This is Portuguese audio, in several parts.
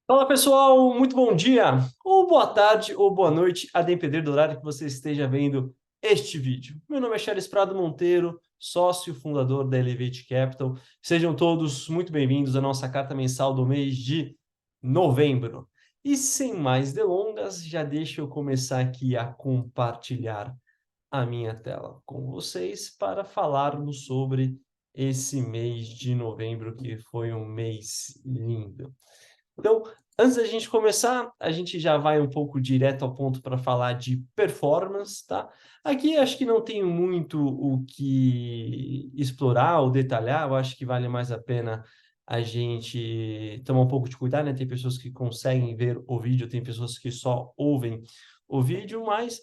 Fala pessoal, muito bom dia, ou boa tarde, ou boa noite, a depender do horário que você esteja vendo este vídeo. Meu nome é Charles Prado Monteiro, sócio fundador da Elevate Capital. Sejam todos muito bem-vindos à nossa carta mensal do mês de novembro. E sem mais delongas, já deixa eu começar aqui a compartilhar a minha tela com vocês para falarmos sobre esse mês de novembro, que foi um mês lindo. Então, antes da gente começar, a gente já vai um pouco direto ao ponto para falar de performance, tá? Aqui acho que não tem muito o que explorar ou detalhar, eu acho que vale mais a pena a gente tomar um pouco de cuidado, né? Tem pessoas que conseguem ver o vídeo, tem pessoas que só ouvem o vídeo, mas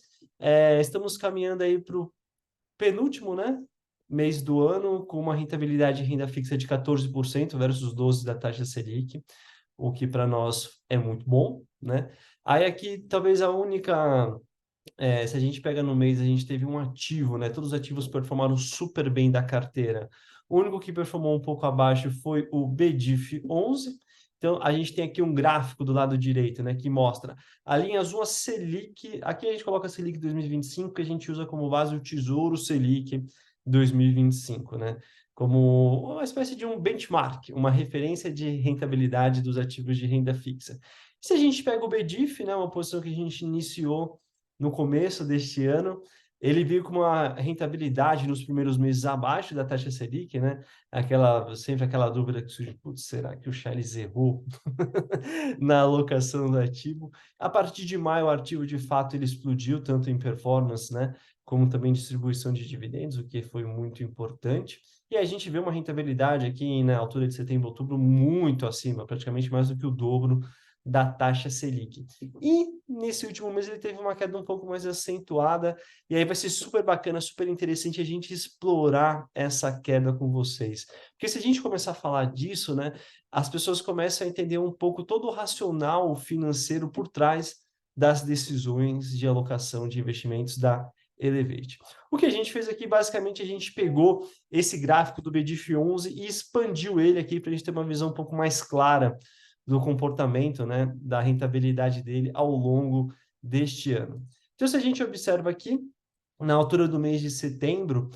estamos caminhando aí para o penúltimo, né? Mês do ano, com uma rentabilidade de renda fixa de 14% versus 12% da taxa Selic, o que para nós é muito bom, né? Aí aqui talvez a única, se a gente pega no mês, a gente teve um ativo, né? Todos os ativos performaram super bem da carteira. O único que performou um pouco abaixo foi o BDIF 11. Então, a gente tem aqui um gráfico do lado direito, né, que mostra a linha azul, a Selic. Aqui a gente coloca a Selic 2025, que a gente usa como base o Tesouro Selic 2025, né? Como uma espécie de um benchmark, uma referência de rentabilidade dos ativos de renda fixa. Se a gente pega o BDIF, né, uma posição que a gente iniciou no começo deste ano, ele veio com uma rentabilidade nos primeiros meses abaixo da taxa Selic, né? Sempre aquela dúvida que surge, putz, será que o Charles errou na alocação do ativo? A partir de maio, o ativo de fato ele explodiu, tanto em performance, né, como também em distribuição de dividendos, o que foi muito importante. E a gente vê uma rentabilidade aqui na altura de setembro, outubro, muito acima, praticamente mais do que o dobro da taxa Selic. E nesse último mês ele teve uma queda um pouco mais acentuada, e aí vai ser super bacana, super interessante a gente explorar essa queda com vocês. Porque se a gente começar a falar disso, né, as pessoas começam a entender um pouco todo o racional financeiro por trás das decisões de alocação de investimentos da Elevate. O que a gente fez aqui, basicamente, a gente pegou esse gráfico do BDIF 11 e expandiu ele aqui para a gente ter uma visão um pouco mais clara do comportamento, né, da rentabilidade dele ao longo deste ano. Então, se a gente observa aqui, na altura do mês de setembro,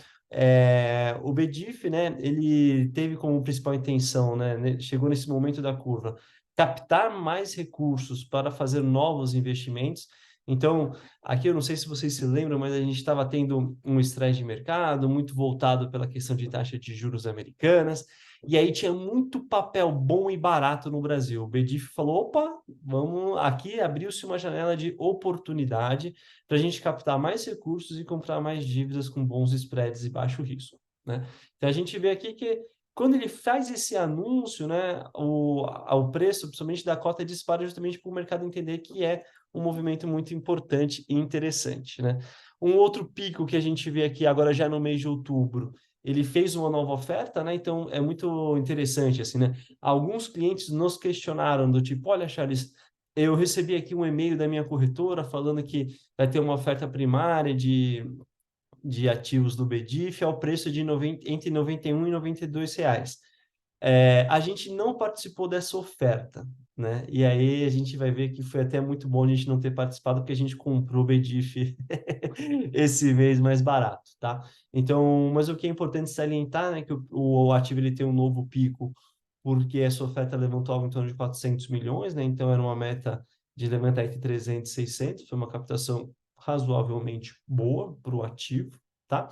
o BDIF, né, ele teve como principal intenção, né, chegou nesse momento da curva, captar mais recursos para fazer novos investimentos. Então, aqui eu não sei se vocês se lembram, mas a gente estava tendo um estresse de mercado muito voltado pela questão de taxa de juros americanas, e aí tinha muito papel bom e barato no Brasil. O BDIF falou, opa, vamos aqui, abriu-se uma janela de oportunidade para a gente captar mais recursos e comprar mais dívidas com bons spreads e baixo risco, né? Então, a gente vê aqui que quando ele faz esse anúncio, né, o preço, principalmente da cota, dispara justamente para o mercado entender que é um movimento muito importante e interessante, né? Um outro pico que a gente vê aqui agora já no mês de outubro, ele fez uma nova oferta, né? Então é muito interessante assim, né? Alguns clientes nos questionaram do tipo, olha, Charles, eu recebi aqui um e-mail da minha corretora falando que vai ter uma oferta primária de ativos do BDIF ao preço de entre 91 e R$ 92. A gente não participou dessa oferta, né? E aí a gente vai ver que foi até muito bom a gente não ter participado, porque a gente comprou o BDIF esse mês mais barato, tá? Então, mas o que é importante salientar, né, que o ativo ele tem um novo pico, porque essa oferta levantou algo em torno de 400 milhões, né? Então era uma meta de levantar entre 300 e 600, foi uma captação razoavelmente boa para o ativo, tá?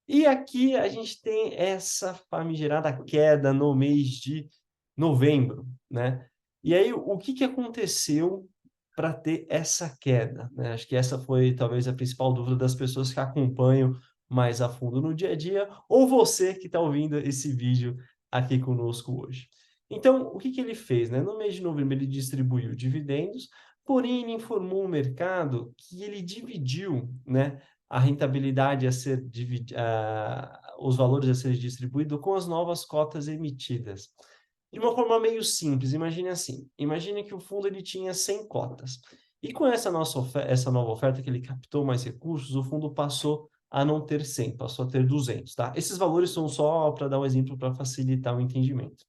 E aqui a gente tem essa famigerada queda no mês de novembro, né? E aí, o que que aconteceu para ter essa queda, né? Acho que essa foi talvez a principal dúvida das pessoas que acompanham mais a fundo no dia a dia, ou você que está ouvindo esse vídeo aqui conosco hoje. Então, o que que ele fez, né? No mês de novembro, ele distribuiu dividendos, porém, ele informou o mercado que ele dividiu, né, a rentabilidade a ser os valores a serem distribuídos com as novas cotas emitidas. De uma forma meio simples, imagine assim, imagine que o fundo ele tinha 100 cotas, e com essa nova oferta que ele captou mais recursos, o fundo passou a não ter 100, passou a ter 200, tá? Esses valores são só para dar um exemplo para facilitar o entendimento.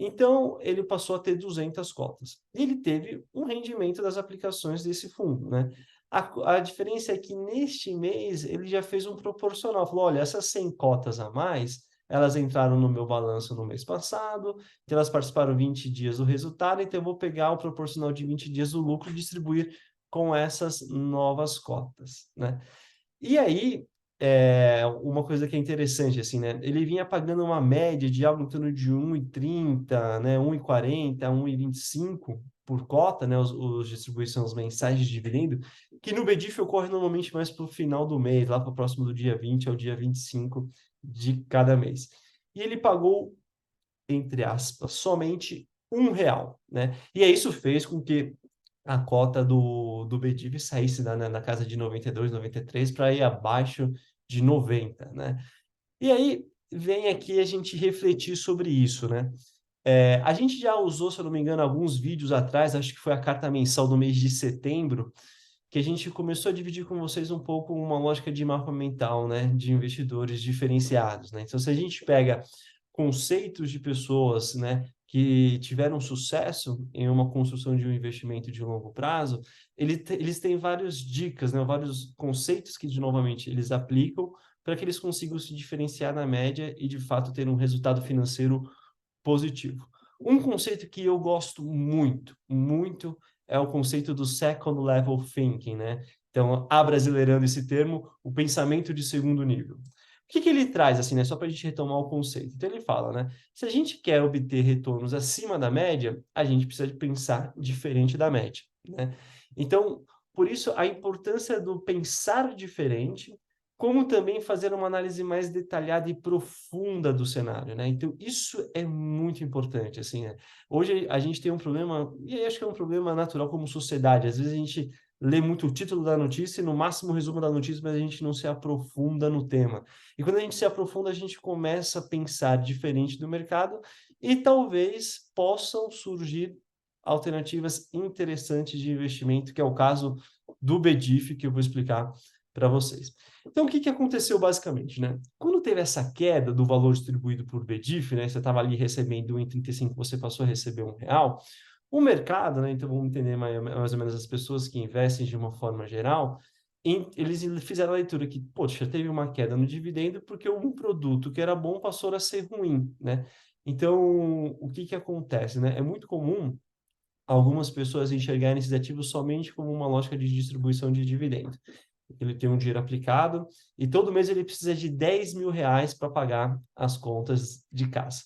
Então, ele passou a ter 200 cotas. E ele teve um rendimento das aplicações desse fundo, né? A diferença é que neste mês ele já fez um proporcional. Falou, olha, essas 100 cotas a mais, elas entraram no meu balanço no mês passado, então elas participaram 20 dias do resultado, então eu vou pegar o proporcional de 20 dias do lucro e distribuir com essas novas cotas, né? E aí, uma coisa que é interessante, assim, né? Ele vinha pagando uma média de algo em torno de 1,30, né? 1,40, 1,25 por cota, né? Os distribuições mensais de dividendo, que no BDIF ocorre normalmente mais para o final do mês, lá para o próximo do dia 20 ao dia 25 de cada mês. E ele pagou, entre aspas, somente R$ 1, né? E aí isso fez com que a cota do BDIV saísse na casa de 92, 93 para ir abaixo de 90, né? E aí vem aqui a gente refletir sobre isso, né? A gente já usou, se eu não me engano, alguns vídeos atrás, acho que foi a carta mensal do mês de setembro, que a gente começou a dividir com vocês um pouco uma lógica de mapa mental, né, de investidores diferenciados, né? Então, se a gente pega conceitos de pessoas, né, que tiveram sucesso em uma construção de um investimento de longo prazo, eles têm várias dicas, né, vários conceitos que, novamente, eles aplicam para que eles consigam se diferenciar na média e, de fato, ter um resultado financeiro positivo. Um conceito que eu gosto muito, muito, é o conceito do second level thinking, né? Então, abrasileirando esse termo, o pensamento de segundo nível. O que que ele traz, assim, né? Só para a gente retomar o conceito. Então, ele fala, né? Se a gente quer obter retornos acima da média, a gente precisa de pensar diferente da média, né? Então, por isso, a importância do pensar diferente, como também fazer uma análise mais detalhada e profunda do cenário, né? Então, isso é muito importante, assim, né? Hoje a gente tem um problema, e acho que é um problema natural como sociedade, às vezes a gente lê muito o título da notícia e no máximo o resumo da notícia, mas a gente não se aprofunda no tema. E quando a gente se aprofunda, a gente começa a pensar diferente do mercado e talvez possam surgir alternativas interessantes de investimento, que é o caso do BDIF, que eu vou explicar para vocês. Então, o que que aconteceu basicamente, né? Quando teve essa queda do valor distribuído por BDIF, né? Você estava ali recebendo 1,35, você passou a receber R$ 1. O mercado, né? Então, vamos entender mais ou menos as pessoas que investem de uma forma geral, eles fizeram a leitura que, poxa, teve uma queda no dividendo porque um produto que era bom passou a ser ruim, né? Então, o que que acontece, né? É muito comum algumas pessoas enxergarem esses ativos somente como uma lógica de distribuição de dividendo. Ele tem um dinheiro aplicado e todo mês ele precisa de R$ 10.000 para pagar as contas de casa.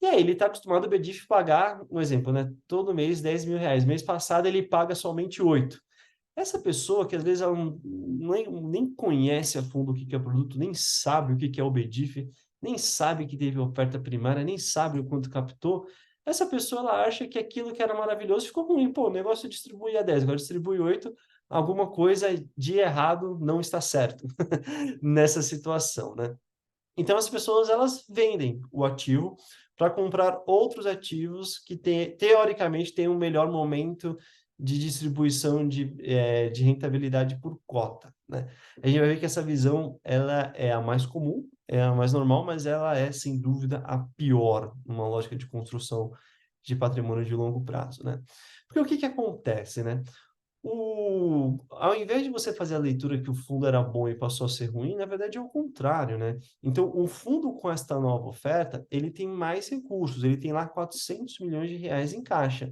E aí ele está acostumado o BDIF pagar, um exemplo, né? Todo mês R$ 10.000. Mês passado ele paga somente 8. Essa pessoa que às vezes ela nem conhece a fundo o que que é o produto, nem sabe o que que é o BDIF, nem sabe que teve oferta primária, nem sabe o quanto captou, essa pessoa ela acha que aquilo que era maravilhoso ficou ruim. Pô, o negócio distribui a 10, agora distribui 8, alguma coisa de errado não está certo nessa situação, né? Então, as pessoas elas vendem o ativo para comprar outros ativos que teoricamente têm um melhor momento de distribuição de rentabilidade por cota, né? A gente vai ver que essa visão ela é a mais comum, é a mais normal, mas ela é, sem dúvida, a pior numa lógica de construção de patrimônio de longo prazo, né? Porque o que que acontece, né? Ao invés de você fazer a leitura que o fundo era bom e passou a ser ruim, na verdade é o contrário, né? Então, o fundo com esta nova oferta, ele tem mais recursos, ele tem lá R$ 400 milhões em caixa.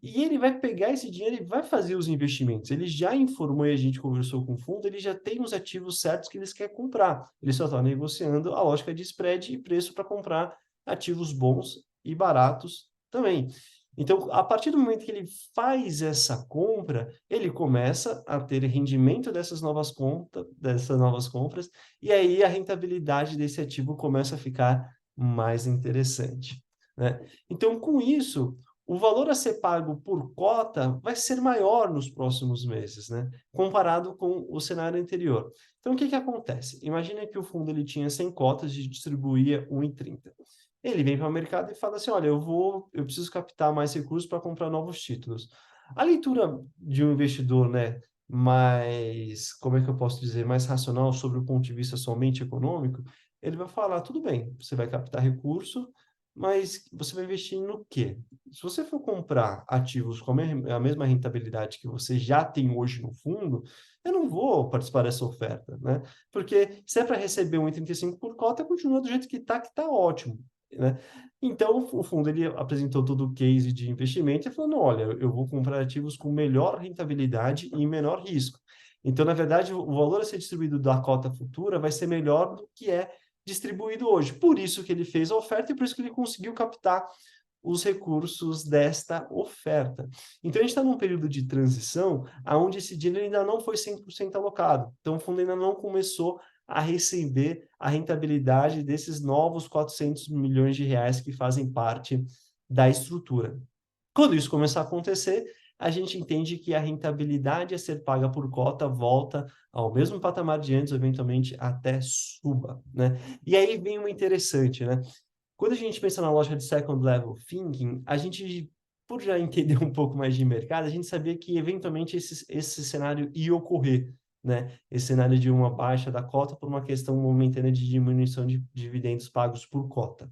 E ele vai pegar esse dinheiro e vai fazer os investimentos. Ele já informou e a gente conversou com o fundo, ele já tem os ativos certos que eles querem comprar. Ele só está negociando a lógica de spread e preço para comprar ativos bons e baratos também. Então, a partir do momento que ele faz essa compra, ele começa a ter rendimento dessas novas compras, e aí a rentabilidade desse ativo começa a ficar mais interessante, né? Então, com isso, o valor a ser pago por cota vai ser maior nos próximos meses, né? Comparado com o cenário anterior. Então, o que que acontece? Imagina que o fundo ele tinha 100 cotas e distribuía 1,30. Ele vem para o mercado e fala assim, olha, eu preciso captar mais recursos para comprar novos títulos. A leitura de um investidor, né, mais, como é que eu posso dizer, mais racional sobre o ponto de vista somente econômico, ele vai falar, tudo bem, você vai captar recurso, Mas você vai investir no quê? Se você for comprar ativos com a mesma rentabilidade que você já tem hoje no fundo, eu não vou participar dessa oferta, né? Porque se é para receber 1,35 por cota, continua do jeito que tá ótimo, né? Então, o fundo ele apresentou todo o case de investimento e falou, olha, eu vou comprar ativos com melhor rentabilidade e menor risco. Então, na verdade, o valor a ser distribuído da cota futura vai ser melhor do que é distribuído hoje. Por isso que ele fez a oferta e por isso que ele conseguiu captar os recursos desta oferta. Então, a gente está num período de transição onde esse dinheiro ainda não foi 100% alocado. Então, o fundo ainda não começou a receber a rentabilidade desses novos 400 milhões de reais que fazem parte da estrutura. Quando isso começar a acontecer, a gente entende que a rentabilidade a ser paga por cota volta ao mesmo patamar de antes, eventualmente até suba, né? E aí vem uma interessante, né? Quando a gente pensa na lógica de second level thinking, a gente, por já entender um pouco mais de mercado, a gente sabia que eventualmente esse cenário ia ocorrer, né? Esse cenário de uma baixa da cota por uma questão momentânea de diminuição de dividendos pagos por cota.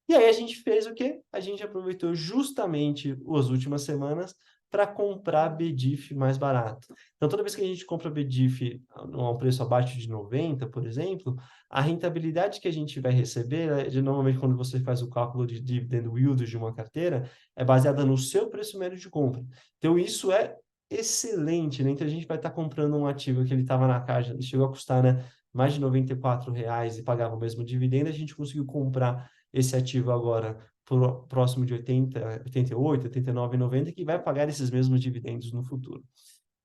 E aí a gente fez o quê? A gente aproveitou justamente as últimas semanas para comprar BDIF mais barato. Então, toda vez que a gente compra BDIF a um preço abaixo de 90, por exemplo, a rentabilidade que a gente vai receber, normalmente quando você faz o cálculo de dividend yield de uma carteira, é baseada no seu preço médio de compra. Então, isso é excelente, né? Então, a gente vai estar comprando um ativo que ele estava na caixa, chegou a custar, né, mais de R$ 94 e pagava o mesmo dividendo, a gente conseguiu comprar esse ativo agora próximo de 80, 88, 89, 90, que vai pagar esses mesmos dividendos no futuro.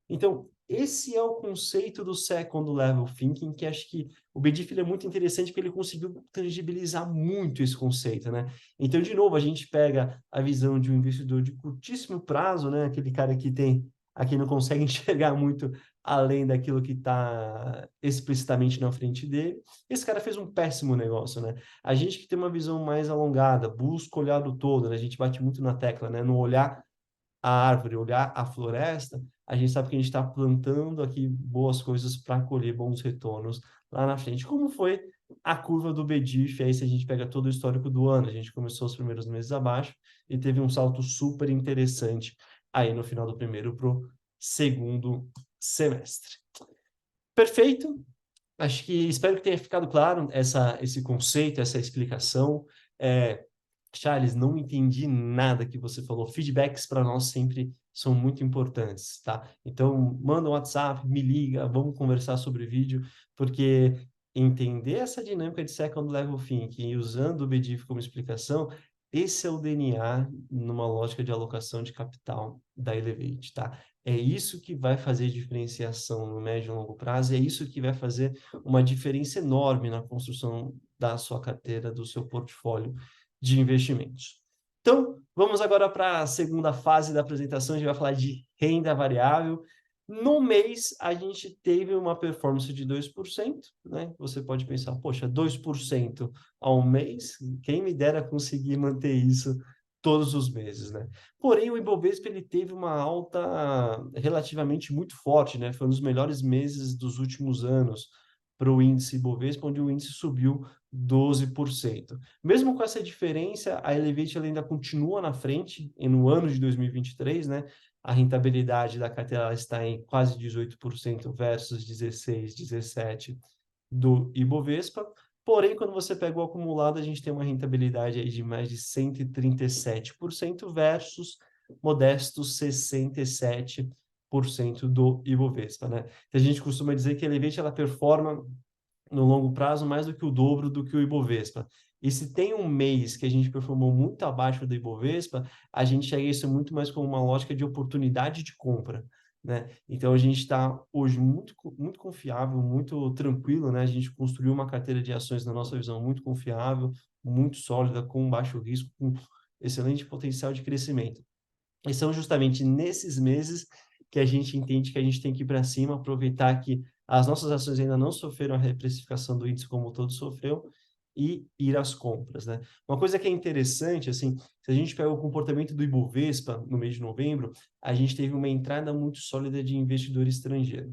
Então, esse é o conceito do second level thinking, que acho que o BDIF é muito interessante porque ele conseguiu tangibilizar muito esse conceito, né? Então, de novo, a gente pega a visão de um investidor de curtíssimo prazo, né? Aquele cara que tem, aqui não consegue enxergar muito além daquilo que está explicitamente na frente dele. Esse cara fez um péssimo negócio, né? A gente que tem uma visão mais alongada, busca olhar do todo, né? A gente bate muito na tecla, né? No olhar a árvore, olhar a floresta, a gente sabe que a gente está plantando aqui boas coisas para colher bons retornos lá na frente. Como foi a curva do BDIF? Aí, se a gente pega todo o histórico do ano, a gente começou os primeiros meses abaixo e teve um salto super interessante aí no final do primeiro para o segundo semestre. Perfeito? Acho que espero que tenha ficado claro esse conceito, essa explicação. Charles, não entendi nada que você falou. Feedbacks para nós sempre são muito importantes, tá? Então, manda um WhatsApp, me liga, vamos conversar sobre vídeo, porque entender essa dinâmica de second level thinking e usando o BDIF como explicação, esse é o DNA numa lógica de alocação de capital da Elevate, tá? É isso que vai fazer diferenciação no médio e longo prazo, é isso que vai fazer uma diferença enorme na construção da sua carteira, do seu portfólio de investimentos. Então, vamos agora para a segunda fase da apresentação, a gente vai falar de renda variável. No mês, a gente teve uma performance de 2%, né? Você pode pensar, poxa, 2% ao mês, quem me dera conseguir manter isso todos os meses, né? Porém, o Ibovespa ele teve uma alta relativamente muito forte, né? Foi um dos melhores meses dos últimos anos para o índice Ibovespa, onde o índice subiu 12%. Mesmo com essa diferença, a Elevate ainda continua na frente e no ano de 2023, né? A rentabilidade da carteira está em quase 18% versus 16, 17 do Ibovespa. Porém, quando você pega o acumulado, a gente tem uma rentabilidade aí de mais de 137% versus modestos 67% do Ibovespa, né? Então, a gente costuma dizer que a Elevate ela performa no longo prazo mais do que o dobro do que o Ibovespa. E se tem um mês que a gente performou muito abaixo do Ibovespa, a gente chega isso muito mais como uma lógica de oportunidade de compra, né? Então a gente está hoje muito confiável, muito tranquilo, né? A gente construiu uma carteira de ações na nossa visão muito confiável, muito sólida, com baixo risco, com excelente potencial de crescimento. E são justamente nesses meses que a gente entende que a gente tem que ir para cima, aproveitar que as nossas ações ainda não sofreram a reprecificação do índice como todo sofreu e ir às compras, né? Uma coisa que é interessante, assim, se a gente pega o comportamento do Ibovespa no mês de novembro, a gente teve uma entrada muito sólida de investidor estrangeiro.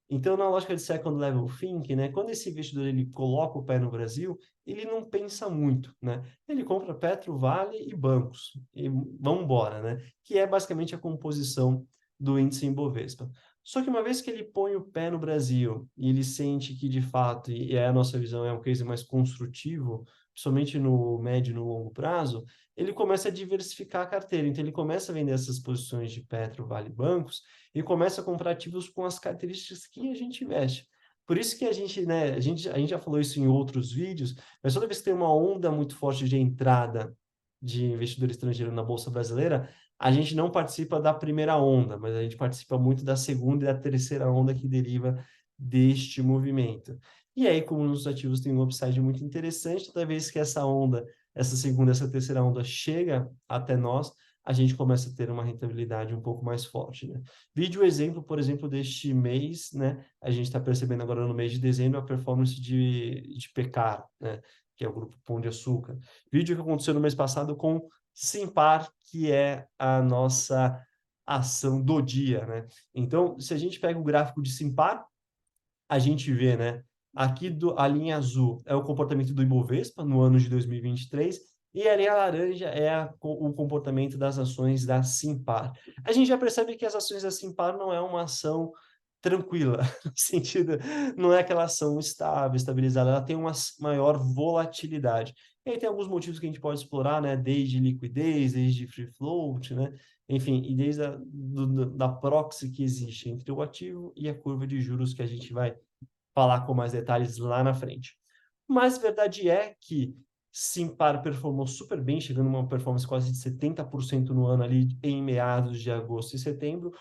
Então, na lógica de second level thinking, né, quando esse investidor ele coloca o pé no Brasil, ele não pensa muito, né? Ele compra Petro, Vale e bancos, e vamos embora, né? Que é basicamente a composição do índice Ibovespa. Só que uma vez que ele põe o pé no Brasil e ele sente que, de fato, e a nossa visão é um case mais construtivo, principalmente no médio e no longo prazo, ele começa a diversificar a carteira. Então, ele começa a vender essas posições de Petro, Vale e bancos e começa a comprar ativos com as características que a gente investe. Por isso que a gente, né, a gente já falou isso em outros vídeos, mas toda vez que tem uma onda muito forte de entrada de investidor estrangeiro na Bolsa Brasileira, a gente não participa da primeira onda, mas a gente participa muito da segunda e da terceira onda que deriva deste movimento. E aí, como os ativos têm um upside muito interessante, toda vez que essa onda, essa segunda, essa terceira onda chega até nós, a gente começa a ter uma rentabilidade um pouco mais forte, né? Vídeo exemplo, por exemplo, deste mês, né? A gente está percebendo agora no mês de dezembro a performance de Pecar, né? Que é o grupo Pão de Açúcar. Vídeo que aconteceu no mês passado com Simpar, que é a nossa ação do dia, né? Então, se a gente pega o gráfico de Simpar, a gente vê, né? Aqui a linha azul é o comportamento do Ibovespa no ano de 2023 e a linha laranja é o comportamento das ações da Simpar. A gente já percebe que as ações da Simpar não é uma ação tranquila, no sentido, não é aquela ação estável, estabilizada, ela tem uma maior volatilidade. E aí tem alguns motivos que a gente pode explorar, né? Desde liquidez, desde free float, né? Enfim, e desde da proxy que existe entre o ativo e a curva de juros que a gente vai falar com mais detalhes lá na frente. Mas a verdade é que Simpar performou super bem, chegando a uma performance quase de 70% no ano ali em meados de agosto e setembro.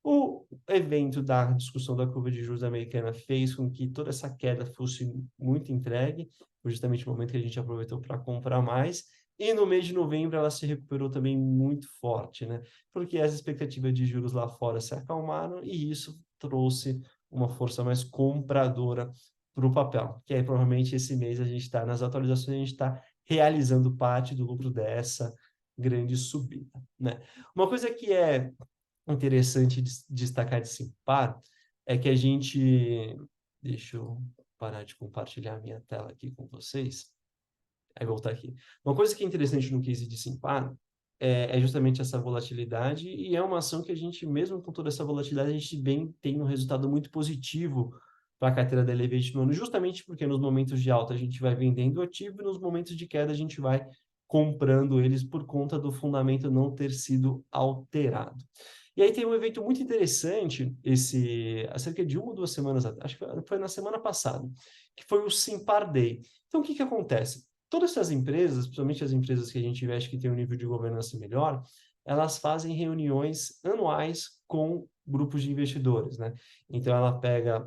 O evento da discussão da curva de juros americana fez com que toda essa queda fosse muito entregue, foi justamente o momento que a gente aproveitou para comprar mais, e no mês de novembro ela se recuperou também muito forte, né? Porque as expectativas de juros lá fora se acalmaram e isso trouxe uma força mais compradora para o papel, que aí provavelmente esse mês a gente está nas atualizações, a gente está realizando parte do lucro dessa grande subida, né? Uma coisa que é interessante destacar de Simpar é que a gente. Deixa eu parar de compartilhar minha tela aqui com vocês. Aí voltar aqui. Uma coisa que é interessante no case de Simpar é justamente essa volatilidade, e é uma ação que a gente, mesmo com toda essa volatilidade, a gente bem tem um resultado muito positivo para a carteira da Elevate no ano, justamente porque nos momentos de alta a gente vai vendendo o ativo e nos momentos de queda a gente vai comprando eles por conta do fundamento não ter sido alterado. E aí tem um evento muito interessante, há cerca de 1 ou 2 semanas atrás, acho que foi na semana passada, que foi o Simpar Day. Então, o que que acontece? Todas essas empresas, principalmente as empresas que a gente investe que tem um nível de governança melhor, elas fazem reuniões anuais com grupos de investidores, né? Então, ela pega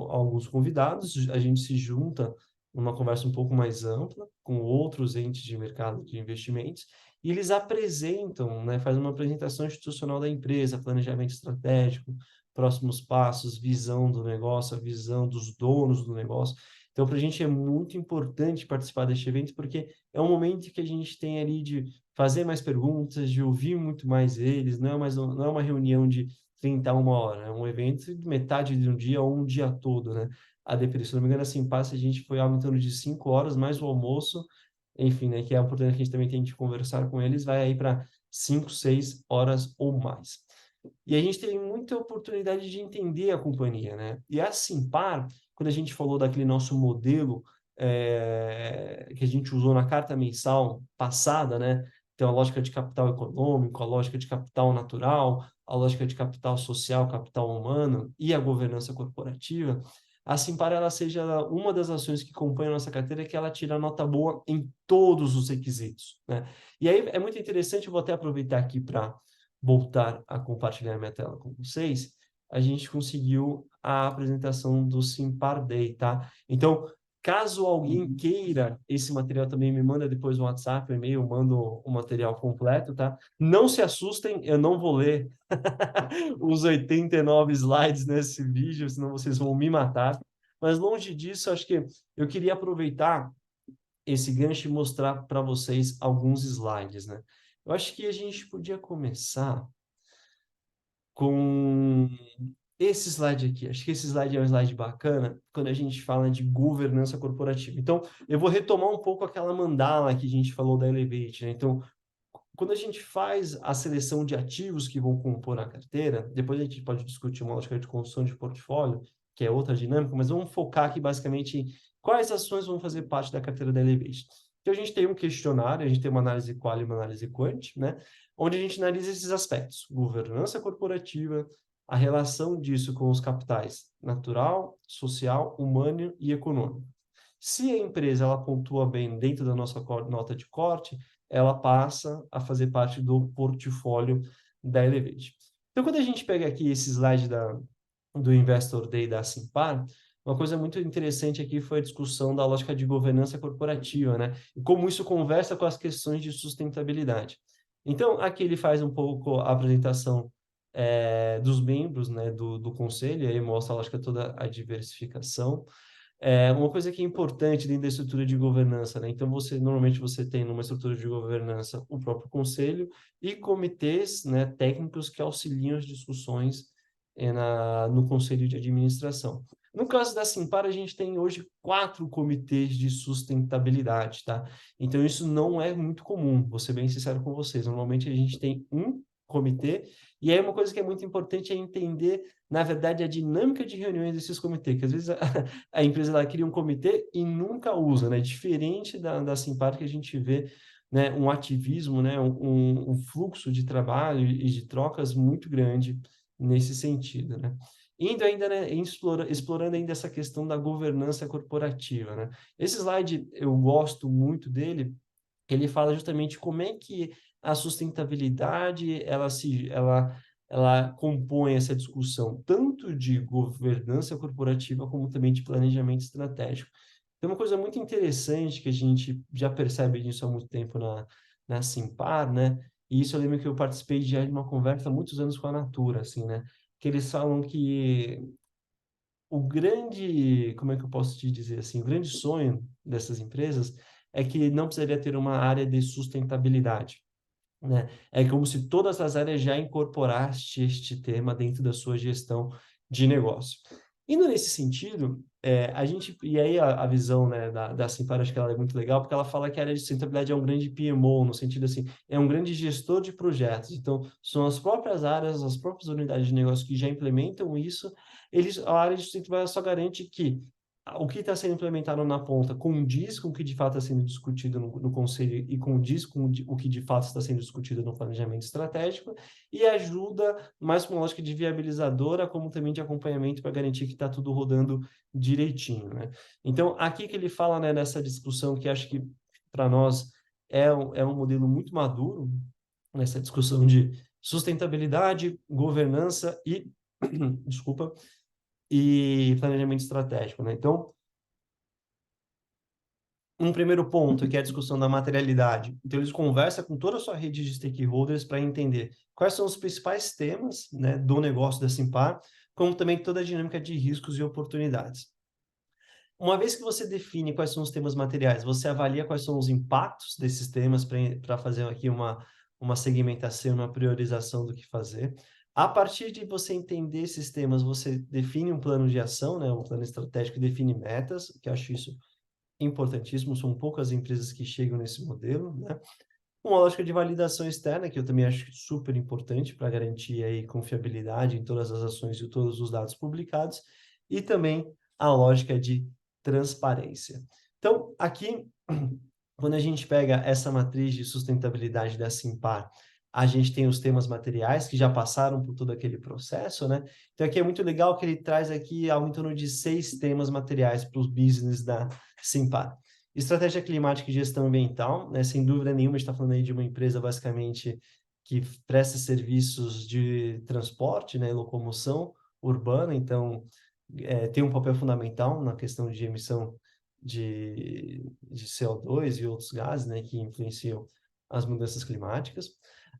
alguns convidados, a gente se junta numa conversa um pouco mais ampla com outros entes de mercado de investimentos e eles apresentam, né, fazem uma apresentação institucional da empresa, planejamento estratégico, próximos passos, visão do negócio, a visão dos donos do negócio. Então, para a gente é muito importante participar deste evento porque é um momento que a gente tem ali de fazer mais perguntas, de ouvir muito mais eles, não é uma reunião de 30 a 1 hora. É um evento de metade de um dia ou um dia todo, né? A depender, se não me engano, assim, passa, a gente foi algo em torno de 5 horas, mais o almoço, enfim, né? Que é a oportunidade que a gente também tem de conversar com eles, vai aí para 5, 6 horas ou mais. E a gente tem muita oportunidade de entender a companhia, né? E a Simpar, quando a gente falou daquele nosso modelo que a gente usou na carta mensal passada, né? Então, a lógica de capital econômico, a lógica de capital natural, a lógica de capital social, capital humano e a governança corporativa, a Simpar ela seja uma das ações que compõem a nossa carteira que ela tira nota boa em todos os requisitos, né? E aí é muito interessante, eu vou até aproveitar aqui para voltar a compartilhar minha tela com vocês. A gente conseguiu a apresentação do Simpar Day, tá? Então, caso alguém queira esse material também, me manda depois um WhatsApp, um e-mail, eu mando o material completo, tá? Não se assustem, eu não vou ler os 89 slides nesse vídeo, senão vocês vão me matar. Mas longe disso, acho que eu queria aproveitar esse gancho e mostrar para vocês alguns slides, né? Eu acho que a gente podia começar com esse slide aqui, acho que esse slide é um slide bacana quando a gente fala de governança corporativa. Então, eu vou retomar um pouco aquela mandala que a gente falou da Elevate, né? Então, quando a gente faz a seleção de ativos que vão compor a carteira, depois a gente pode discutir uma lógica de construção de portfólio, que é outra dinâmica, mas vamos focar aqui basicamente em quais ações vão fazer parte da carteira da Elevate. Então, a gente tem um questionário, a gente tem uma análise qual e uma análise quant, né? Onde a gente analisa esses aspectos: governança corporativa, a relação disso com os capitais natural, social, humano e econômico. Se a empresa ela pontua bem dentro da nossa nota de corte, ela passa a fazer parte do portfólio da Elevate. Então, quando a gente pega aqui esse slide do Investor Day da Simpar, uma coisa muito interessante aqui foi a discussão da lógica de governança corporativa, né? E como isso conversa com as questões de sustentabilidade. Então, aqui ele faz um pouco a apresentação dos membros, né, do conselho, e aí mostra a lógica toda a diversificação. Uma coisa que é importante dentro da estrutura de governança, né? Então, normalmente você tem numa estrutura de governança o próprio conselho e comitês, né, técnicos que auxiliam as discussões no conselho de administração. No caso da Simpar, a gente tem hoje 4 comitês de sustentabilidade, tá? Então, isso não é muito comum, vou ser bem sincero com vocês. Normalmente, a gente tem um comitê, e aí uma coisa que é muito importante é entender, na verdade, a dinâmica de reuniões desses comitês, que às vezes a empresa ela cria um comitê e nunca usa, né? Diferente da Simpar, que a gente vê, né, um ativismo, né, um fluxo de trabalho e de trocas muito grande nesse sentido, né? Indo ainda, né, explorando ainda essa questão da governança corporativa, né? Esse slide eu gosto muito dele, ele fala justamente como é que a sustentabilidade ela compõe essa discussão tanto de governança corporativa como também de planejamento estratégico. Tem uma coisa muito interessante que a gente já percebe disso há muito tempo na Simpar, né? E isso eu lembro que eu participei de uma conversa há muitos anos com a Natura, assim, né? Que eles falam que o grande, como é que eu posso te dizer assim, o grande sonho dessas empresas é que não precisaria ter uma área de sustentabilidade, né? É como se todas as áreas já incorporassem este tema dentro da sua gestão de negócio. Indo nesse sentido, e aí a visão, né, da Simpar, acho que ela é muito legal, porque ela fala que a área de sustentabilidade é um grande PMO, no sentido assim, é um grande gestor de projetos. Então, são as próprias áreas, as próprias unidades de negócio que já implementam isso, a área de sustentabilidade só garante que o que está sendo implementado na ponta condiz com o que de fato está sendo discutido no conselho e condiz com o que de fato está sendo discutido no planejamento estratégico e ajuda mais com uma lógica de viabilizadora, como também de acompanhamento para garantir que está tudo rodando direitinho, né? Então, aqui que ele fala, né, nessa discussão que acho que para nós é um modelo muito maduro, nessa discussão de sustentabilidade, governança e, desculpa, e planejamento estratégico, né? Então, um primeiro ponto, que é a discussão da materialidade. Então, eles conversam com toda a sua rede de stakeholders para entender quais são os principais temas, né, do negócio da Simpar, como também toda a dinâmica de riscos e oportunidades. Uma vez que você define quais são os temas materiais, você avalia quais são os impactos desses temas para fazer aqui uma segmentação, uma priorização do que fazer. A partir de você entender esses temas, você define um plano de ação, né, um plano estratégico e define metas, que eu acho isso importantíssimo, são poucas empresas que chegam nesse modelo, né? Uma lógica de validação externa, que eu também acho super importante para garantir aí confiabilidade em todas as ações e todos os dados publicados, e também a lógica de transparência. Então, aqui, quando a gente pega essa matriz de sustentabilidade da Simpar, a gente tem os temas materiais que já passaram por todo aquele processo, né? Então, aqui é muito legal que ele traz aqui algo em torno de 6 temas materiais para os business da Simpar. Estratégia climática e gestão ambiental, né? Sem dúvida nenhuma, a gente está falando aí de uma empresa basicamente que presta serviços de transporte, né? Locomoção urbana, então tem um papel fundamental na questão de emissão de CO2 e outros gases, né? Que influenciam as mudanças climáticas.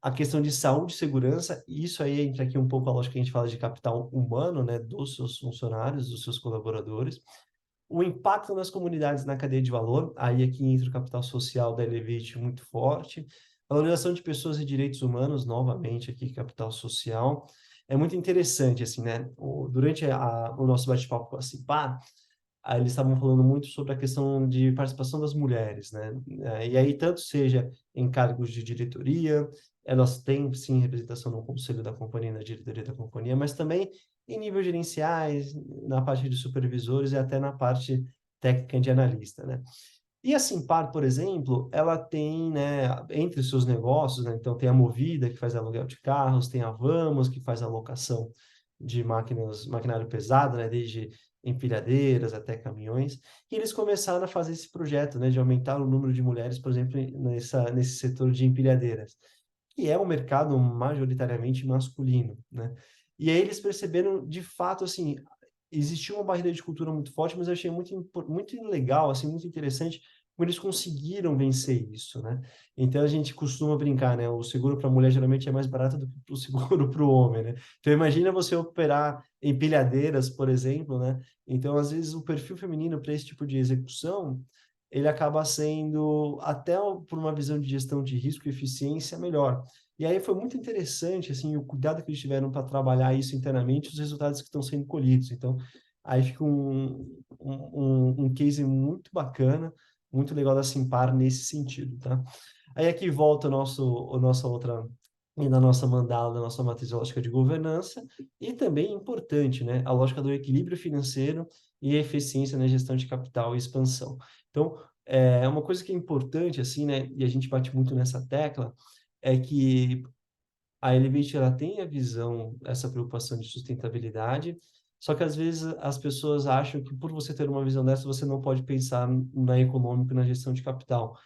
A questão de saúde e segurança, e isso aí entra aqui um pouco a lógica que a gente fala de capital humano, né? Dos seus funcionários, dos seus colaboradores. O impacto nas comunidades na cadeia de valor, aí aqui entra o capital social da Elevate muito forte. Valorização de pessoas e direitos humanos, novamente aqui capital social. é muito interessante, assim, né? Durante o nosso bate-papo com a Simpar, aí eles estavam falando muito sobre a questão de participação das mulheres, né? E aí, tanto seja em cargos de diretoria, elas têm, sim, representação no conselho da companhia, na diretoria da companhia, mas também em níveis gerenciais, na parte de supervisores e até na parte técnica de analista, né? E a Simpar, por exemplo, ela tem, né, entre os seus negócios, né, então tem a Movida, que faz aluguel de carros, tem a Vamos, que faz a locação de maquinário pesado, né, desde empilhadeiras até caminhões, e eles começaram a fazer esse projeto, né, de aumentar o número de mulheres, por exemplo, nesse setor de empilhadeiras, que é um mercado majoritariamente masculino, né? E aí eles perceberam, de fato, assim, existia uma barreira de cultura muito forte, mas eu achei muito legal, assim, muito interessante como eles conseguiram vencer isso, né? Então a gente costuma brincar, né? O seguro para a mulher geralmente é mais barato do que o seguro para o homem, né? Então imagina você operar empilhadeiras, por exemplo, né? Então às vezes o perfil feminino para esse tipo de execução ele acaba sendo até por uma visão de gestão de risco e eficiência melhor. E aí foi muito interessante, assim, o cuidado que eles tiveram para trabalhar isso internamente, os resultados que estão sendo colhidos. Então, aí fica um case muito bacana, muito legal da Simpar nesse sentido, tá? Aí aqui volta o nossa outra, e na nossa mandala, da nossa matriz lógica de governança, e também importante, né? A lógica do equilíbrio financeiro e eficiência na gestão de capital e expansão. Então, é uma coisa que é importante, assim, né? E a gente bate muito nessa tecla, é que a Elevate ela tem a visão, essa preocupação de sustentabilidade, só que às vezes as pessoas acham que por você ter uma visão dessa, você não pode pensar na econômica e na gestão de capital.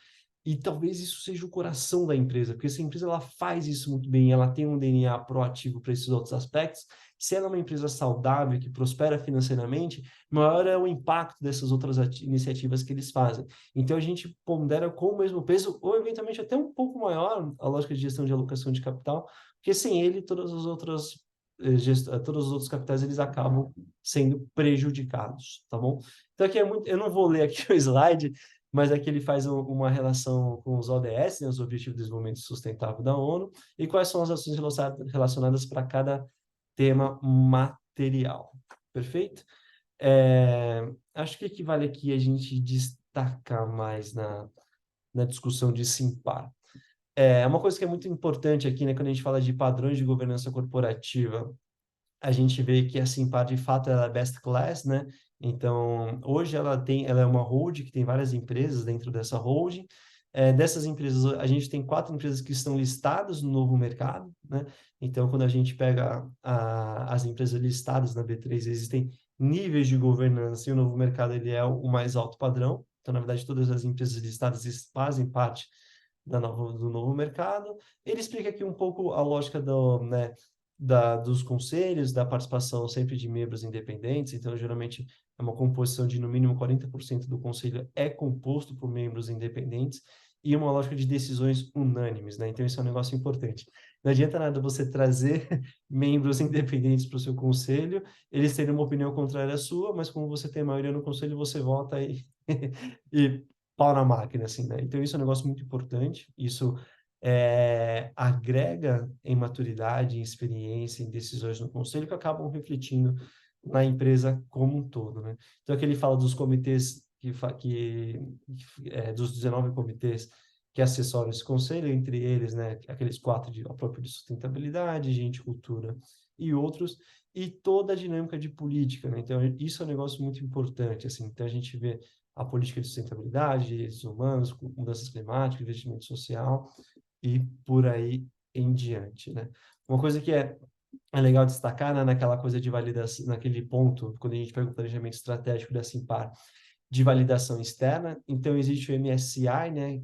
E talvez isso seja o coração da empresa, porque se a empresa ela faz isso muito bem, ela tem um DNA proativo para esses outros aspectos, se ela é uma empresa saudável, que prospera financeiramente, maior é o impacto dessas outras iniciativas que eles fazem. Então a gente pondera com o mesmo peso, ou eventualmente até um pouco maior, a lógica de gestão de alocação de capital, porque sem ele todas as outras todos os outros capitais eles acabam sendo prejudicados, tá bom? Então aqui é muito, eu não vou ler aqui o slide, mas aqui ele faz uma relação com os ODS, né, os Objetivos de Desenvolvimento Sustentável da ONU, e quais são as ações relacionadas para cada tema material. Perfeito? Acho que equivale aqui a gente destacar mais na discussão de Simpar. Uma coisa que é muito importante aqui, né, quando a gente fala de padrões de governança corporativa, a gente vê que a Simpar, de fato, ela é best class, né? Então, hoje ela é uma holding que tem várias empresas dentro dessa holding. Dessas empresas, a gente tem 4 empresas que estão listadas no novo mercado, né? Então, quando a gente pega as empresas listadas na B3, existem níveis de governança e o novo mercado ele é o mais alto padrão. Então, na verdade, todas as empresas listadas fazem parte do novo mercado. Ele explica aqui um pouco a lógica né, dos conselhos, da participação sempre de membros independentes, então geralmente é uma composição de no mínimo 40% do conselho é composto por membros independentes e uma lógica de decisões unânimes, né? Então isso é um negócio importante. Não adianta nada você trazer membros independentes para o seu conselho, eles terem uma opinião contrária à sua, mas como você tem maioria no conselho, você vota e pau na máquina, assim, né? Então isso é um negócio muito importante, isso agrega em maturidade, em experiência, em decisões no conselho que acabam refletindo na empresa como um todo, né? Então, aqui ele fala dos comitês dos 19 comitês que assessoram esse conselho, entre eles, né, aqueles 4 a própria de sustentabilidade, gente, cultura e outros, e toda a dinâmica de política, né? Então, isso é um negócio muito importante, assim. Então, a gente vê a política de sustentabilidade, direitos humanos, mudanças climáticas, investimento social, e por aí em diante, né? Uma coisa que é legal destacar, né, naquela coisa de validação, naquele ponto, quando a gente pega o planejamento estratégico da Simpar, de validação externa, então existe o MSCI, né,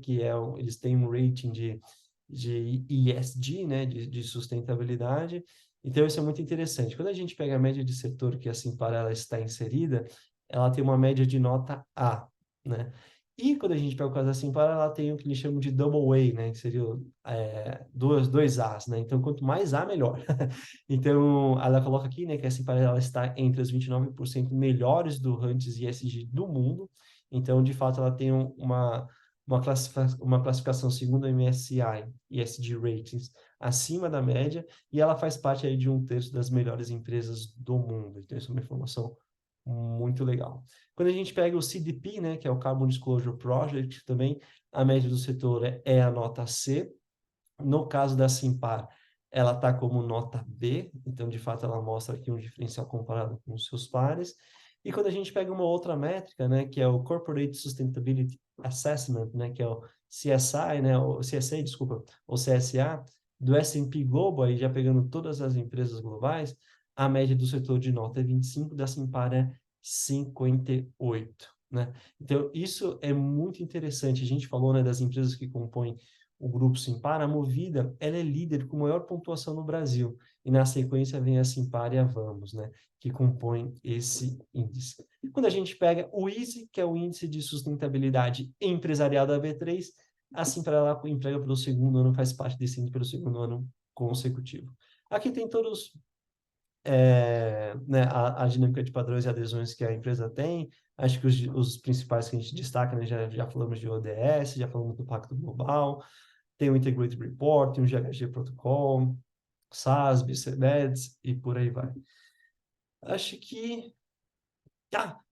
eles têm um rating de ESG, né, de sustentabilidade, então isso é muito interessante. Quando a gente pega a média de setor que a Simpar ela está inserida, ela tem uma média de nota A, né? E quando a gente pega o caso da Simpar, ela tem o que eles chamam de double A, né? Que seria dois As, né? Então, quanto mais A, melhor. Então, ela coloca aqui, né, que a Simpar ela está entre os 29% melhores do Ranking ESG do mundo. Então, de fato, ela tem uma classificação segundo a MSCI, ESG Ratings, acima da média, e ela faz parte aí de 1/3 das melhores empresas do mundo. Então, isso é uma informação muito legal. Quando a gente pega o CDP, né, que é o Carbon Disclosure Project, também a média do setor é a nota C. No caso da Simpar, ela está como nota B, então, de fato, ela mostra aqui um diferencial comparado com os seus pares. E quando a gente pega uma outra métrica, né, que é o Corporate Sustainability Assessment, né, que é o CSI, né, o CSA, desculpa, o CSA, do S&P Global, aí já pegando todas as empresas globais, a média do setor de nota é 25, da Simpar é 58, né? Então, isso é muito interessante. A gente falou, né, das empresas que compõem o grupo Simpar. A Movida, ela é líder com maior pontuação no Brasil. E na sequência vem a Simpar e a Vamos, né, que compõem esse índice. Quando a gente pega o ISE, que é o Índice de Sustentabilidade Empresarial da B3, a Simpar, ela emprega pelo segundo ano, faz parte desse índice pelo segundo ano consecutivo. Aqui tem todos né, a dinâmica de padrões e adesões que a empresa tem. Acho que os principais que a gente destaca, né, já falamos de ODS, já falamos do Pacto Global, tem o Integrated Report, tem o GHG Protocol, SASB, CBEDS e por aí vai. Acho que...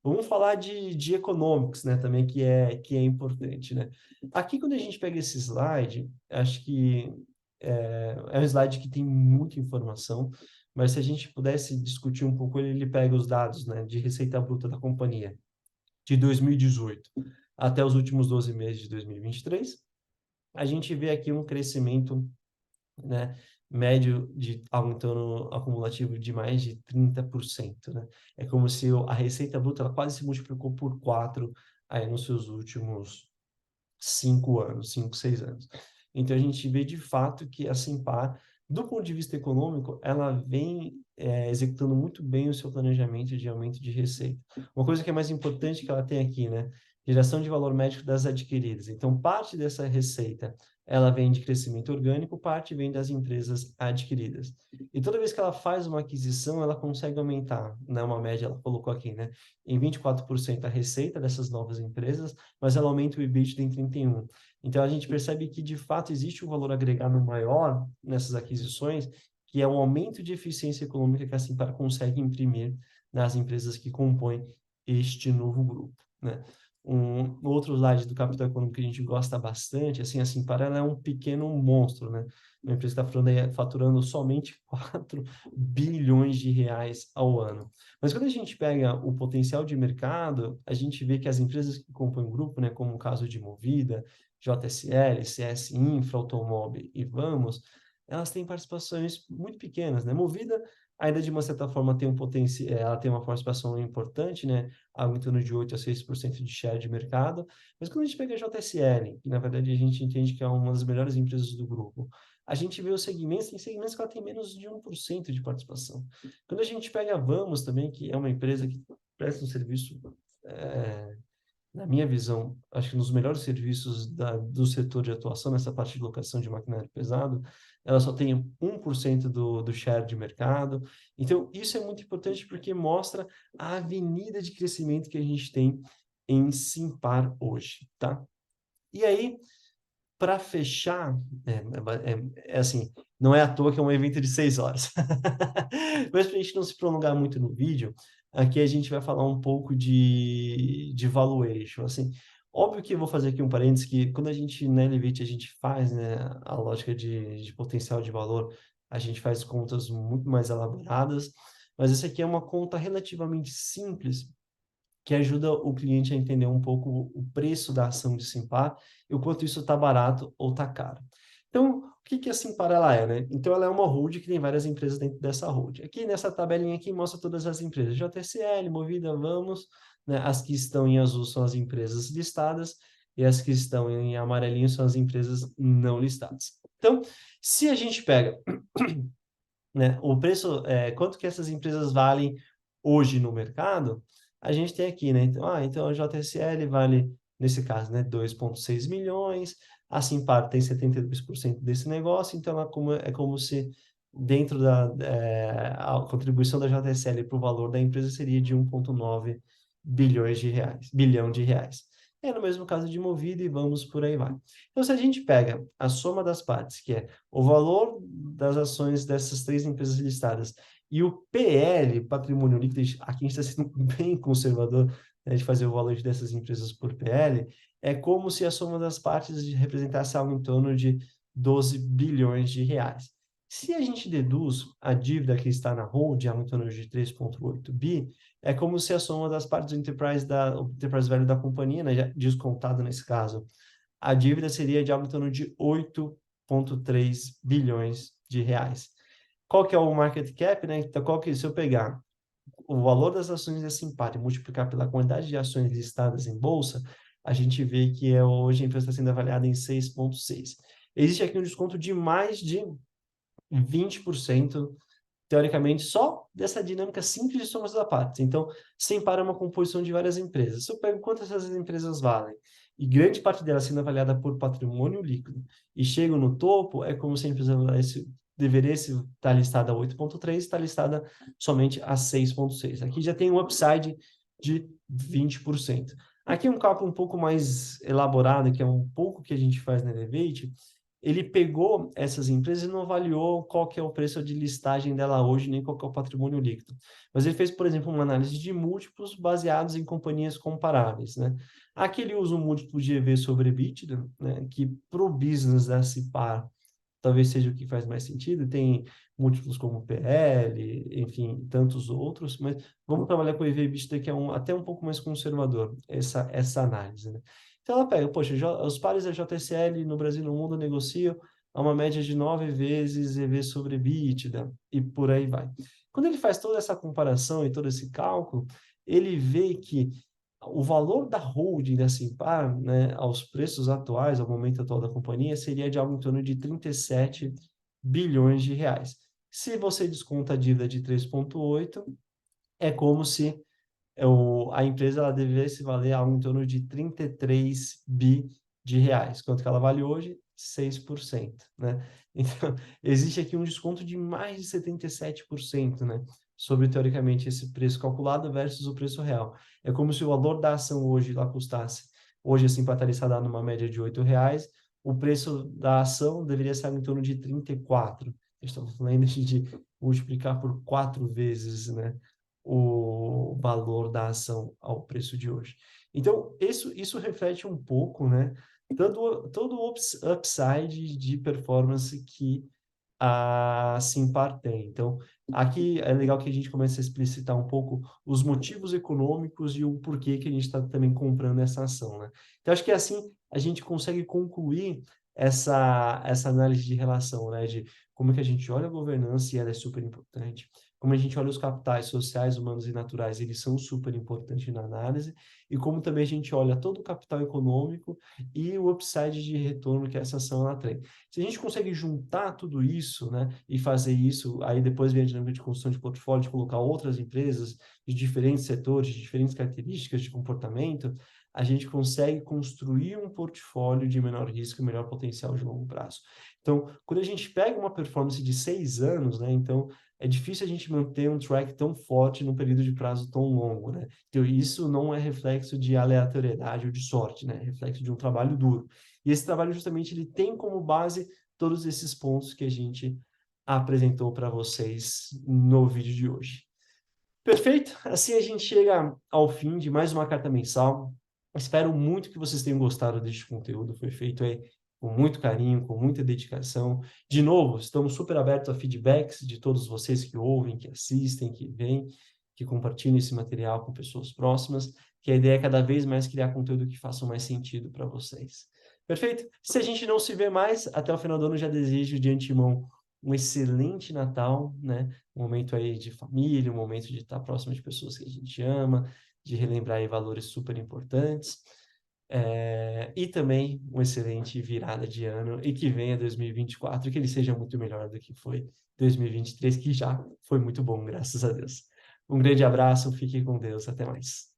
vamos falar de economics, né, também, que é importante, né? Aqui, quando a gente pega esse slide, acho que é um slide que tem muita informação, mas se a gente pudesse discutir um pouco, ele pega os dados, né, de receita bruta da companhia de 2018 até os últimos 12 meses de 2023, a gente vê aqui um crescimento, né, médio de algo em torno acumulativo de mais de 30%, né? É como se a receita bruta ela quase se multiplicou por 4 aí nos seus últimos 5 anos, 5, 6 anos. Então, a gente vê de fato que a Simpar, do ponto de vista econômico, ela vem executando muito bem o seu planejamento de aumento de receita. Uma coisa que é mais importante que ela tem aqui, né? Geração de valor médico das adquiridas. Então, parte dessa receita, ela vem de crescimento orgânico, parte vem das empresas adquiridas. E toda vez que ela faz uma aquisição, ela consegue aumentar, né? Uma média, ela colocou aqui, né? Em 24% a receita dessas novas empresas, mas ela aumenta o EBITDA em 31%. Então, a gente percebe que, de fato, existe um valor agregado maior nessas aquisições, que é o aumento de eficiência econômica que a Simpar consegue imprimir nas empresas que compõem este novo grupo, né? Um outro slide do capital econômico que a gente gosta bastante, assim, a Simpar ela é um pequeno monstro, né? Uma empresa que está faturando somente 4 bilhões de reais ao ano. Mas quando a gente pega o potencial de mercado, a gente vê que as empresas que compõem o grupo, né, como o caso de Movida, JSL, CS Infra, Automóvel e Vamos, elas têm participações muito pequenas, né? Movida ainda de uma certa forma tem um potencial, ela tem uma participação importante, né? Algo em torno de 8 a 6% de share de mercado. Mas quando a gente pega a JSL, que na verdade a gente entende que é uma das melhores empresas do grupo, a gente vê os segmentos, tem segmentos que ela tem menos de 1% de participação. Quando a gente pega a Vamos também, que é uma empresa que presta um serviço, na minha visão, acho que nos melhores serviços do setor de atuação, nessa parte de locação de maquinário pesado, ela só tem 1% do share de mercado. Então, isso é muito importante porque mostra a avenida de crescimento que a gente tem em Simpar hoje, tá? E aí, para fechar, assim, não é à toa que é um evento de 6 horas. Mas para a gente não se prolongar muito no vídeo, aqui a gente vai falar um pouco de valuation. Assim, óbvio que eu vou fazer aqui um parênteses que quando a gente, na Elevate, a gente faz, né, a lógica de potencial de valor, a gente faz contas muito mais elaboradas, mas essa aqui é uma conta relativamente simples, que ajuda o cliente a entender um pouco o preço da ação de Simpar e o quanto isso está barato ou está caro. Então, o que a Simpar ela é, né? Então, ela é uma holding que tem várias empresas dentro dessa holding. Aqui nessa tabelinha aqui mostra todas as empresas. JSL, Movida, Vamos, né? As que estão em azul são as empresas listadas e as que estão em amarelinho são as empresas não listadas. Então, se a gente pega, né, o preço, quanto que essas empresas valem hoje no mercado, a gente tem aqui, né? Então a JSL vale, nesse caso, né, 2,6 milhões, a Simpar tem 72% desse negócio, então é como se dentro a contribuição da JSL para o valor da empresa seria de 1,9 bilhão de reais. é no mesmo caso de Movida e vamos por aí vai. Então, se a gente pega a soma das partes, que é o valor das ações dessas três empresas listadas e o PL, patrimônio líquido, aqui a gente está sendo bem conservador, né, de fazer o valor dessas empresas por PL, é como se a soma das partes representasse algo em torno de 12 bilhões de reais. Se a gente deduz a dívida que está na hold, algo em torno de 3,8 bi, é como se a soma das partes do Enterprise Value da companhia, né, já descontado nesse caso, a dívida seria de algo em torno de 8,3 bilhões de reais. Qual que é o market cap, né? Então, se eu pegar o valor das ações da Simpar e multiplicar pela quantidade de ações listadas em bolsa, a gente vê que hoje a empresa está sendo avaliada em 6,6. Existe aqui um desconto de mais de 20%, teoricamente, só dessa dinâmica simples de somas da partes. Então, Simpar é uma composição de várias empresas. Se eu pego quantas essas empresas valem, e grande parte delas sendo avaliada por patrimônio líquido, e chego no topo, é como se a empresa deveria estar listada a 8,3, está listada somente a 6,6. Aqui já tem um upside de 20%. Aqui um cálculo um pouco mais elaborado, que é um pouco que a gente faz na Elevate, ele pegou essas empresas e não avaliou qual que é o preço de listagem dela hoje, nem qual que é o patrimônio líquido. Mas ele fez, por exemplo, uma análise de múltiplos baseados em companhias comparáveis, né? Aqui ele usa um múltiplo de EV sobre EBITDA, né? Que para o business da Cipar talvez seja o que faz mais sentido. Tem múltiplos como PL, enfim, tantos outros, mas vamos trabalhar com o EV/EBITDA, que é até um pouco mais conservador, essa análise, né? Então ela pega, poxa, os pares da JSL no Brasil e no mundo negociam a uma média de 9 vezes EV sobre EBITDA, e por aí vai. Quando ele faz toda essa comparação e todo esse cálculo, ele vê que o valor da holding da Simpar, né, aos preços atuais, ao momento atual da companhia, seria de algo em torno de 37 bilhões de reais. Se você desconta a dívida de 3,8, é como se a empresa ela devesse valer algo em torno de 33 bi de reais. Quanto que ela vale hoje? 6%, né? Então, existe aqui um desconto de mais de 77%, né? Sobre, teoricamente, esse preço calculado versus o preço real. É como se o valor da ação hoje lá custasse, hoje assim, para estar listada numa média de R$ 8, o preço da ação deveria ser em torno de 34. Estamos falando de multiplicar por 4 vezes, né? O valor da ação ao preço de hoje. Então, isso reflete um pouco, né, todo o upside de performance que a Simpar tem. Então, aqui é legal que a gente comece a explicitar um pouco os motivos econômicos e o porquê que a gente está também comprando essa ação, né? Então, acho que assim a gente consegue concluir essa análise de relação, né, de como que a gente olha a governança e ela é super importante, como a gente olha os capitais sociais, humanos e naturais, eles são super importantes na análise, e como também a gente olha todo o capital econômico e o upside de retorno que essa ação ela tem. Se a gente consegue juntar tudo isso, né, e fazer isso, aí depois vem a dinâmica de construção de portfólio, de colocar outras empresas de diferentes setores, de diferentes características de comportamento, a gente consegue construir um portfólio de menor risco e melhor potencial de longo prazo. Então, quando a gente pega uma performance de 6 anos, né, então é difícil a gente manter um track tão forte num período de prazo tão longo, né? Então, isso não é reflexo de aleatoriedade ou de sorte, né? É reflexo de um trabalho duro. E esse trabalho, justamente, ele tem como base todos esses pontos que a gente apresentou para vocês no vídeo de hoje. Perfeito? Assim a gente chega ao fim de mais uma carta mensal. Espero muito que vocês tenham gostado deste conteúdo. Foi feito aí com muito carinho, com muita dedicação. De novo, estamos super abertos a feedbacks de todos vocês que ouvem, que assistem, que vêm, que compartilham esse material com pessoas próximas, que a ideia é cada vez mais criar conteúdo que faça mais sentido para vocês. Perfeito? Se a gente não se vê mais, até o final do ano já desejo de antemão um excelente Natal, né? Um momento aí de família, um momento de estar próximo de pessoas que a gente ama, de relembrar aí valores super importantes. E também uma excelente virada de ano e que venha 2024, que ele seja muito melhor do que foi 2023, que já foi muito bom, graças a Deus. Um grande abraço, fique com Deus, até mais.